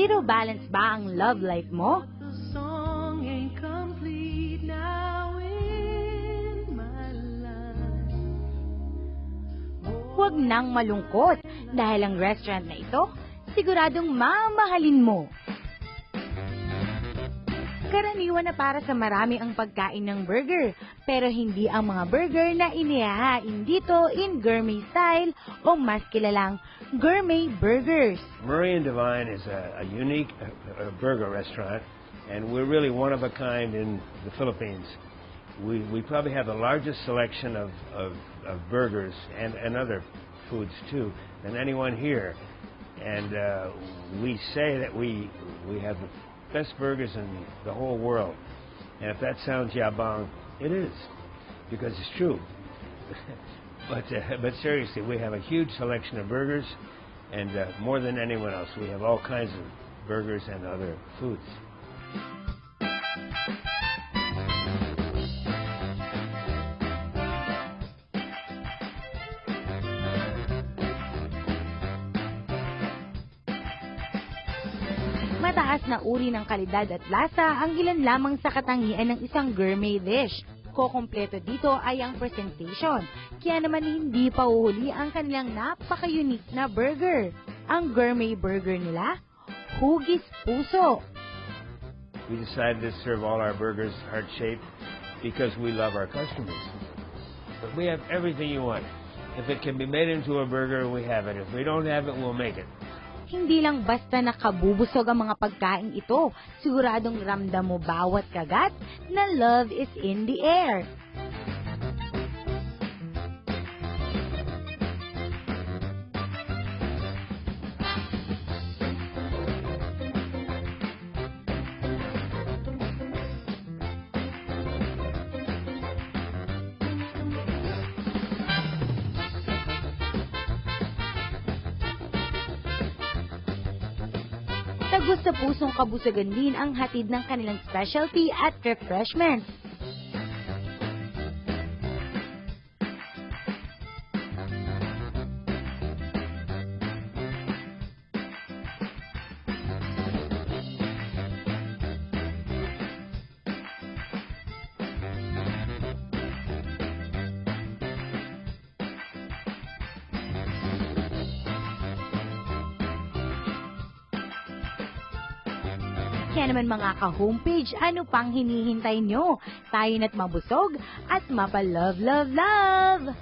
Zero balance ba ang love life mo? The song ain't complete now in my life. Huwag nang malungkot dahil ang restaurant na ito, siguradong mamahalin mo. Karaniwan na para sa marami ang pagkain ng burger, pero hindi ang mga burger na inihahain dito in gourmet style o mas kilalang gourmet burgers. Murray and Divine is a unique burger restaurant, and we're really one of a kind in the Philippines. We probably have the largest selection of burgers and other foods too than anyone here, and we say that we have the best burgers in the whole world. And if that sounds yabang, it is, because it's true. But seriously, we have a huge selection of burgers, and more than anyone else, we have all kinds of burgers and other foods. Mataas na uri ng kalidad at lasa ang ilan lamang sa katangian ng isang gourmet dish. Kokompleto dito ay ang presentation, kaya naman hindi pa uhuli ang kanilang napaka-unique na burger. Ang gourmet burger nila, hugis puso. We decided to serve all our burgers heart-shaped because we love our customers. But we have everything you want. If it can be made into a burger, we have it. If we don't have it, we'll make it. Hindi lang basta nakabubusog ang mga pagkain ito, siguradong ramdam mo bawat kagat na love is in the air. Tagos sa pusong kabusagan din ang hatid ng kanilang specialty at refreshments. Kaya naman mga ka-homepage, ano pang hinihintay nyo? Tayo na't mabusog at mapa-love, love, love!